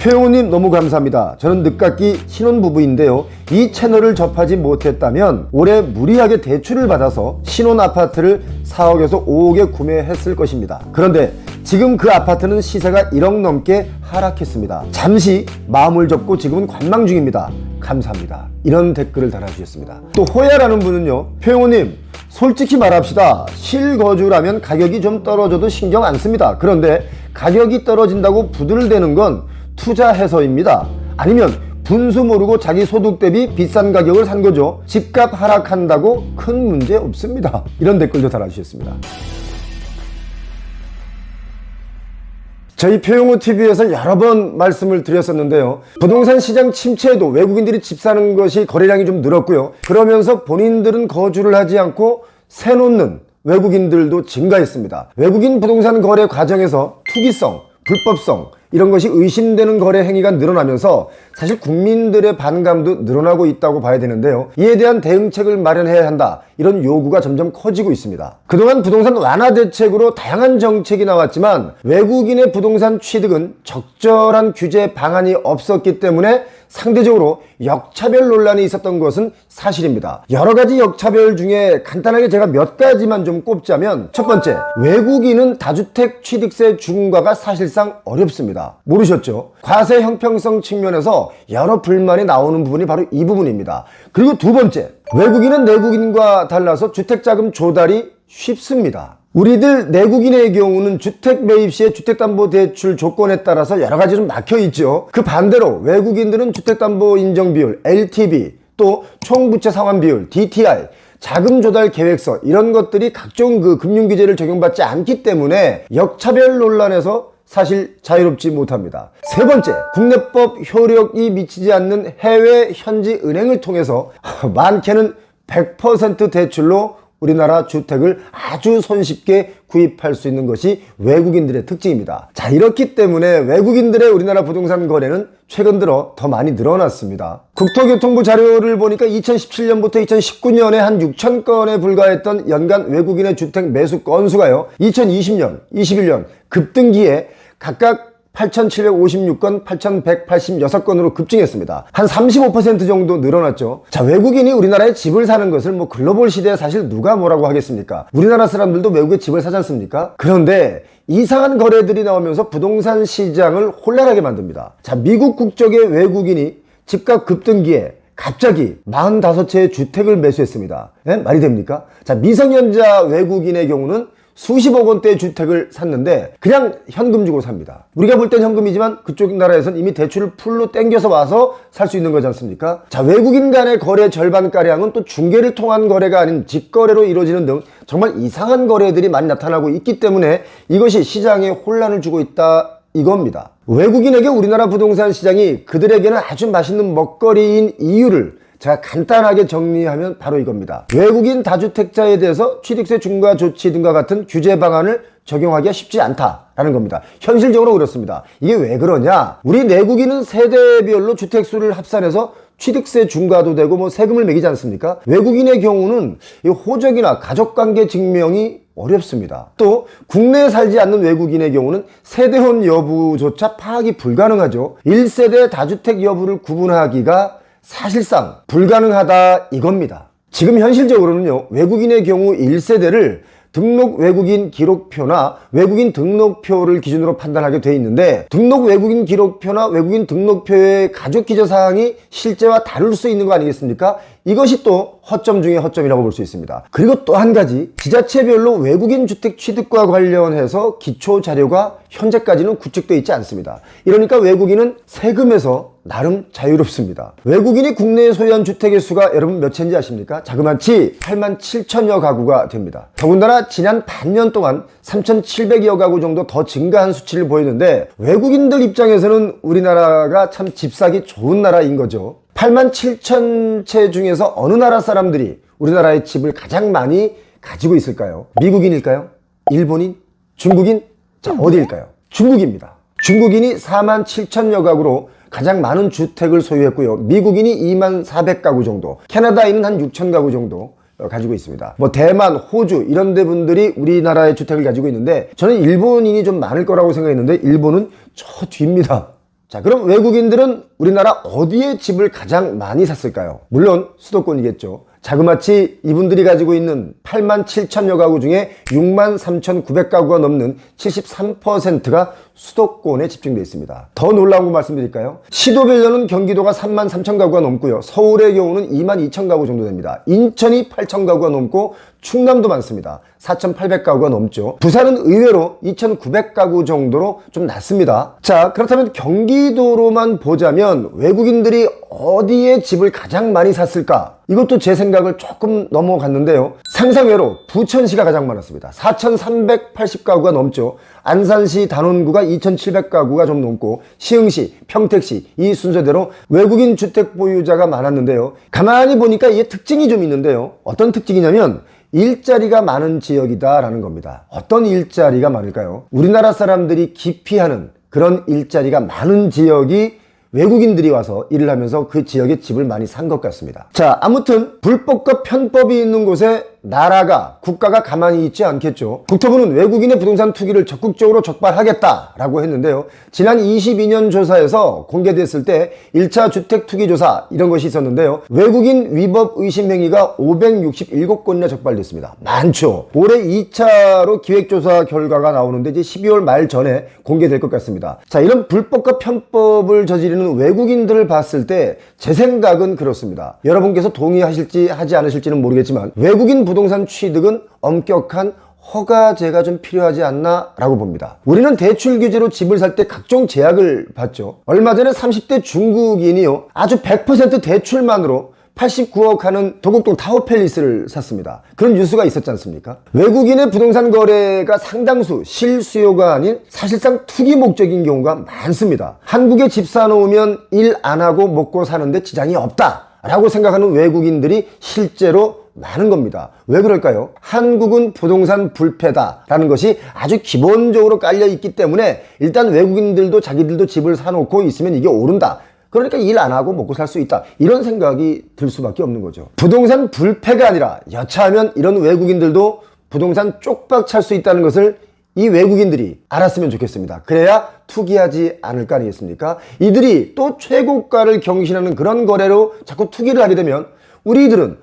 최용우님 너무 감사합니다. 저는 늦깎이 신혼부부인데요. 이 채널을 접하지 못했다면 올해 무리하게 대출을 받아서 신혼 아파트를 4억에서 5억에 구매했을 것입니다. 그런데 지금 그 아파트는 시세가 1억 넘게 하락했습니다. 잠시 마음을 접고 지금은 관망 중입니다. 감사합니다. 이런 댓글을 달아주셨습니다. 또 호야라는 분은요, 최용우님 솔직히 말합시다. 실거주라면 가격이 좀 떨어져도 신경 안 씁니다. 그런데 가격이 떨어진다고 부들대는 건 투자해서입니다. 아니면 분수 모르고 자기 소득 대비 비싼 가격을 산 거죠. 집값 하락한다고 큰 문제 없습니다. 이런 댓글도 달아주셨습니다. 저희 표용우TV에서 여러 번 말씀을 드렸었는데요. 부동산 시장 침체에도 외국인들이 집 사는 것이 거래량이 좀 늘었고요. 그러면서 본인들은 거주를 하지 않고 새 놓는 외국인들도 증가했습니다. 외국인 부동산 거래 과정에서 투기성, 불법성 이런 것이 의심되는 거래 행위가 늘어나면서 사실 국민들의 반감도 늘어나고 있다고 봐야 되는데요. 이에 대한 대응책을 마련해야 한다. 이런 요구가 점점 커지고 있습니다. 그동안 부동산 완화 대책으로 다양한 정책이 나왔지만 외국인의 부동산 취득은 적절한 규제 방안이 없었기 때문에 상대적으로 역차별 논란이 있었던 것은 사실입니다. 여러 가지 역차별 중에 간단하게 제가 몇 가지만 좀 꼽자면, 첫 번째, 외국인은 다주택 취득세 중과가 사실상 어렵습니다. 모르셨죠? 과세 형평성 측면에서 여러 불만이 나오는 부분이 바로 이 부분입니다. 그리고 두 번째, 외국인은 내국인과 달라서 주택자금 조달이 쉽습니다. 우리들 내국인의 경우는 주택 매입 시에 주택담보대출 조건에 따라서 여러 가지 좀 막혀 있죠. 그 반대로 외국인들은 주택담보 인정 비율, LTV, 또 총부채 상환 비율, DTI, 자금 조달 계획서 이런 것들이 각종 그 금융 규제를 적용받지 않기 때문에 역차별 논란에서 사실 자유롭지 못합니다. 세 번째, 국내법 효력이 미치지 않는 해외 현지 은행을 통해서 많게는 100% 대출로 우리나라 주택을 아주 손쉽게 구입할 수 있는 것이 외국인들의 특징입니다. 자, 이렇기 때문에 외국인들의 우리나라 부동산 거래는 최근 들어 더 많이 늘어났습니다. 국토교통부 자료를 보니까 2017년부터 2019년에 한 6천 건에 불과했던 연간 외국인의 주택 매수 건수가요, 2020년, 21년 급등기에 각각 8,756건, 8,186건으로 급증했습니다. 한 35% 정도 늘어났죠. 자, 외국인이 우리나라에 집을 사는 것을 글로벌 시대에 사실 누가 뭐라고 하겠습니까? 우리나라 사람들도 외국에 집을 사지 않습니까? 그런데 이상한 거래들이 나오면서 부동산 시장을 혼란하게 만듭니다. 자, 미국 국적의 외국인이 집값 급등기에 갑자기 45채의 주택을 매수했습니다. 네? 말이 됩니까? 자, 미성년자 외국인의 경우는 수십억 원대의 주택을 샀는데 그냥 현금 주고 삽니다. 우리가 볼 땐 현금이지만 그쪽 나라에서는 이미 대출을 풀로 땡겨서 와서 살 수 있는 거지 않습니까? 자, 외국인 간의 거래 절반가량은 또 중개를 통한 거래가 아닌 직거래로 이루어지는 등 정말 이상한 거래들이 많이 나타나고 있기 때문에 이것이 시장에 혼란을 주고 있다 이겁니다. 외국인에게 우리나라 부동산 시장이 그들에게는 아주 맛있는 먹거리인 이유를 제가 간단하게 정리하면 바로 이겁니다. 외국인 다주택자에 대해서 취득세 중과 조치 등과 같은 규제 방안을 적용하기가 쉽지 않다라는 겁니다. 현실적으로 그렇습니다. 이게 왜 그러냐? 우리 내국인은 세대별로 주택수를 합산해서 취득세 중과도 되고 세금을 매기지 않습니까? 외국인의 경우는 이 호적이나 가족관계 증명이 어렵습니다. 또 국내에 살지 않는 외국인의 경우는 세대혼 여부조차 파악이 불가능하죠. 1세대 다주택 여부를 구분하기가 사실상 불가능하다 이겁니다. 지금 현실적으로는요, 외국인의 경우 1세대를 등록 외국인 기록표나 외국인 등록표를 기준으로 판단하게 돼 있는데, 등록 외국인 기록표나 외국인 등록표의 가족 기재 사항이 실제와 다를 수 있는 거 아니겠습니까? 이것이 또 허점 중에 허점이라고 볼 수 있습니다. 그리고 또 한 가지, 지자체별로 외국인 주택 취득과 관련해서 기초 자료가 현재까지는 구축되어 있지 않습니다. 이러니까 외국인은 세금에서 나름 자유롭습니다. 외국인이 국내에 소유한 주택의 수가 여러분 몇 채인지 아십니까? 자그마치 8만 7천여 가구가 됩니다. 더군다나 지난 반년 동안 3,700여 가구 정도 더 증가한 수치를 보이는데, 외국인들 입장에서는 우리나라가 참 집사기 좋은 나라인 거죠. 8만 7천 채 중에서 어느 나라 사람들이 우리나라의 집을 가장 많이 가지고 있을까요? 미국인일까요? 일본인? 중국인? 자, 어디일까요? 중국입니다. 중국인이 4만 7천여 가구로 가장 많은 주택을 소유했고요. 미국인이 2만 400가구 정도, 캐나다인은 한 6천 가구 정도 가지고 있습니다. 대만, 호주 이런 데 분들이 우리나라의 주택을 가지고 있는데, 저는 일본인이 좀 많을 거라고 생각했는데 일본은 저 뒤입니다. 자, 그럼 외국인들은 우리나라 어디에 집을 가장 많이 샀을까요? 물론 수도권이겠죠. 자그마치 이분들이 가지고 있는 8만 7천여 가구 중에 6만 3,900가구가 넘는 73%가 수도권에 집중되어 있습니다. 더 놀라운 거 말씀드릴까요? 시도별로는 경기도가 3만 3천 가구가 넘고요. 서울의 경우는 2만 2천 가구 정도 됩니다. 인천이 8천 가구가 넘고 충남도 많습니다. 4,800가구가 넘죠. 부산은 의외로 2,900가구 정도로 좀 낮습니다. 자, 그렇다면 경기도로만 보자면 외국인들이 어디에 집을 가장 많이 샀을까? 이것도 제 생각을 조금 넘어갔는데요. 상상외로 부천시가 가장 많았습니다. 4,380가구가 넘죠. 안산시 단원구가 2,700가구가 좀 넘고 시흥시, 평택시 이 순서대로 외국인 주택 보유자가 많았는데요. 가만히 보니까 이게 특징이 좀 있는데요. 어떤 특징이냐면 일자리가 많은 지역이다라는 겁니다. 어떤 일자리가 많을까요? 우리나라 사람들이 기피하는 그런 일자리가 많은 지역이 외국인들이 와서 일을 하면서 그 지역에 집을 많이 산 것 같습니다. 자, 아무튼 불법과 편법이 있는 곳에 나라가, 국가가 가만히 있지 않겠죠. 국토부는 외국인의 부동산 투기를 적극적으로 적발하겠다라고 했는데요. 지난 22년 조사에서 공개됐을 때 1차 주택 투기 조사 이런 것이 있었는데요. 외국인 위법 의심 행위가 567건이나 적발됐습니다. 많죠. 올해 2차로 기획조사 결과가 나오는데 이제 12월 말 전에 공개될 것 같습니다. 자, 이런 불법과 편법을 저지르는 외국인들을 봤을 때 제 생각은 그렇습니다. 여러분께서 동의하실지 하지 않으실지는 모르겠지만 외국인 부동산 취득은 엄격한 허가제가 좀 필요하지 않나 라고 봅니다. 우리는 대출 규제로 집을 살 때 각종 제약을 받죠. 얼마 전에 30대 중국인이요, 아주 100% 대출만으로 89억 하는 도곡동 타워팰리스를 샀습니다. 그런 뉴스가 있었지 않습니까? 외국인의 부동산 거래가 상당수 실수요가 아닌 사실상 투기 목적인 경우가 많습니다. 한국에 집 사놓으면 일 안 하고 먹고 사는데 지장이 없다 라고 생각하는 외국인들이 실제로 많은 겁니다. 왜 그럴까요? 한국은 부동산 불패다라는 것이 아주 기본적으로 깔려 있기 때문에 일단 외국인들도 자기들도 집을 사놓고 있으면 이게 오른다. 그러니까 일 안 하고 먹고 살 수 있다. 이런 생각이 들 수밖에 없는 거죠. 부동산 불패가 아니라 여차하면 이런 외국인들도 부동산 쪽박 찰 수 있다는 것을 이 외국인들이 알았으면 좋겠습니다. 그래야 투기하지 않을 거 아니겠습니까? 이들이 또 최고가를 경신하는 그런 거래로 자꾸 투기를 하게 되면 우리들은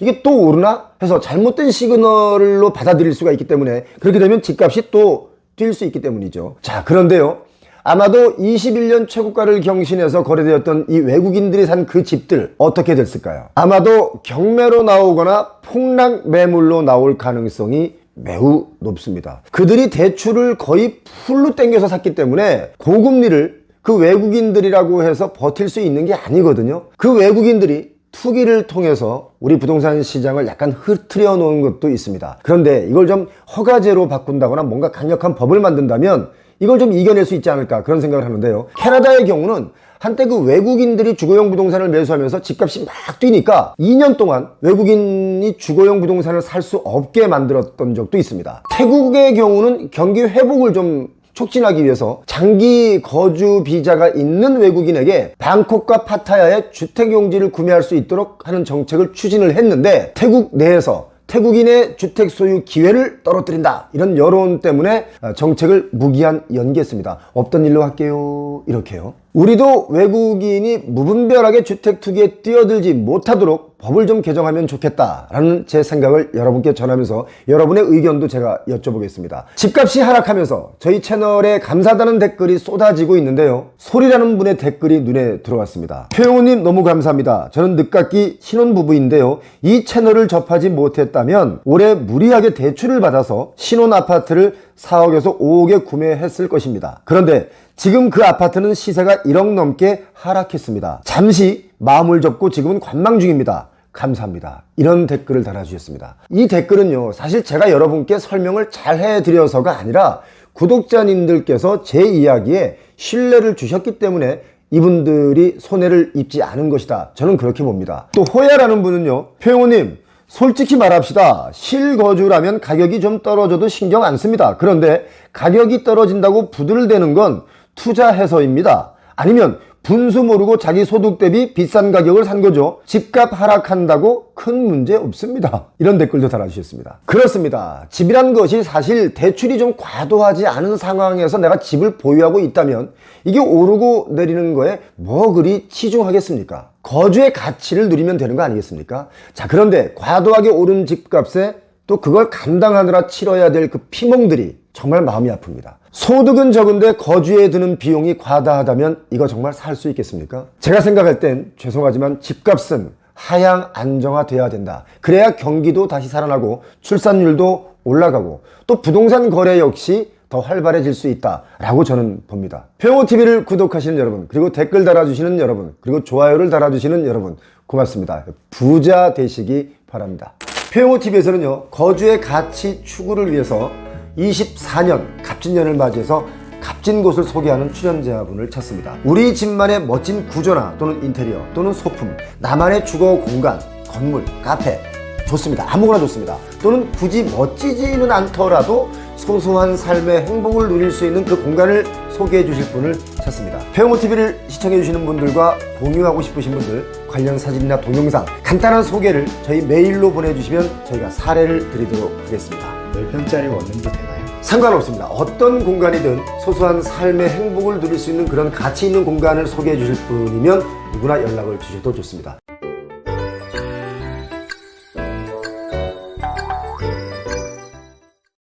이게 또 오르나? 해서 잘못된 시그널로 받아들일 수가 있기 때문에 그렇게 되면 집값이 또 뛸 수 있기 때문이죠. 자, 그런데요. 아마도 21년 최고가를 경신해서 거래되었던 이 외국인들이 산 그 집들 어떻게 됐을까요? 아마도 경매로 나오거나 폭락 매물로 나올 가능성이 매우 높습니다. 그들이 대출을 거의 풀로 땡겨서 샀기 때문에 고금리를 그 외국인들이라고 해서 버틸 수 있는 게 아니거든요. 그 외국인들이 투기를 통해서 우리 부동산 시장을 약간 흐트려 놓은 것도 있습니다. 그런데 이걸 좀 허가제로 바꾼다거나 뭔가 강력한 법을 만든다면 이걸 좀 이겨낼 수 있지 않을까 그런 생각을 하는데요. 캐나다의 경우는 한때 그 외국인들이 주거용 부동산을 매수하면서 집값이 막 뛰니까 2년 동안 외국인이 주거용 부동산을 살 수 없게 만들었던 적도 있습니다. 태국의 경우는 경기 회복을 좀 촉진하기 위해서 장기 거주 비자가 있는 외국인에게 방콕과 파타야에 주택용지를 구매할 수 있도록 하는 정책을 추진을 했는데 태국 내에서 태국인의 주택 소유 기회를 떨어뜨린다 이런 여론 때문에 정책을 무기한 연기했습니다. 없던 일로 할게요 이렇게요. 우리도 외국인이 무분별하게 주택 투기에 뛰어들지 못하도록 법을 좀 개정하면 좋겠다라는 제 생각을 여러분께 전하면서 여러분의 의견도 제가 여쭤보겠습니다. 집값이 하락하면서 저희 채널에 감사하다는 댓글이 쏟아지고 있는데요. 소리라는 분의 댓글이 눈에 들어왔습니다. 표영우님 너무 감사합니다. 저는 늦깎이 신혼부부인데요. 이 채널을 접하지 못했다면 올해 무리하게 대출을 받아서 신혼아파트를 4억에서 5억에 구매했을 것입니다. 그런데 지금 그 아파트는 시세가 1억 넘게 하락했습니다. 잠시 마음을 접고 지금은 관망 중입니다. 감사합니다. 이런 댓글을 달아주셨습니다. 이 댓글은요, 사실 제가 여러분께 설명을 잘 해드려서가 아니라 구독자님들께서 제 이야기에 신뢰를 주셨기 때문에 이분들이 손해를 입지 않은 것이다. 저는 그렇게 봅니다. 또 호야라는 분은요, 표영호님 솔직히 말합시다. 실거주라면 가격이 좀 떨어져도 신경 안 씁니다. 그런데 가격이 떨어진다고 부들대는 건 투자해서입니다. 아니면 분수 모르고 자기 소득 대비 비싼 가격을 산 거죠. 집값 하락한다고 큰 문제 없습니다. 이런 댓글도 달아주셨습니다. 그렇습니다. 집이란 것이 사실 대출이 좀 과도하지 않은 상황에서 내가 집을 보유하고 있다면 이게 오르고 내리는 거에 뭐 그리 치중하겠습니까? 거주의 가치를 누리면 되는 거 아니겠습니까? 자, 그런데 과도하게 오른 집값에 또 그걸 감당하느라 치러야 될 그 피멍들이 정말 마음이 아픕니다. 소득은 적은데 거주에 드는 비용이 과다하다면 이거 정말 살 수 있겠습니까? 제가 생각할 땐 죄송하지만 집값은 하향 안정화돼야 된다. 그래야 경기도 다시 살아나고 출산율도 올라가고 또 부동산 거래 역시 더 활발해질 수 있다라고 저는 봅니다. 평호TV를 구독하시는 여러분, 그리고 댓글 달아주시는 여러분, 그리고 좋아요를 달아주시는 여러분 고맙습니다. 부자 되시기 바랍니다. 평호TV에서는요, 거주의 가치 추구를 위해서 24년 갑진년을 맞이해서 값진 곳을 소개하는 출연자분을 찾습니다. 우리 집만의 멋진 구조나 또는 인테리어 또는 소품, 나만의 주거 공간, 건물, 카페 좋습니다. 아무거나 좋습니다. 또는 굳이 멋지지는 않더라도 소소한 삶의 행복을 누릴 수 있는 그 공간을 소개해 주실 분을 찾습니다. 평호TV를 시청해 주시는 분들과 공유하고 싶으신 분들 관련 사진이나 동영상 간단한 소개를 저희 메일로 보내주시면 저희가 사례를 드리도록 하겠습니다. 몇 평짜리 원룸도 되나요? 상관없습니다. 어떤 공간이든 소소한 삶의 행복을 누릴 수 있는 그런 가치 있는 공간을 소개해 주실 분이면 누구나 연락을 주셔도 좋습니다.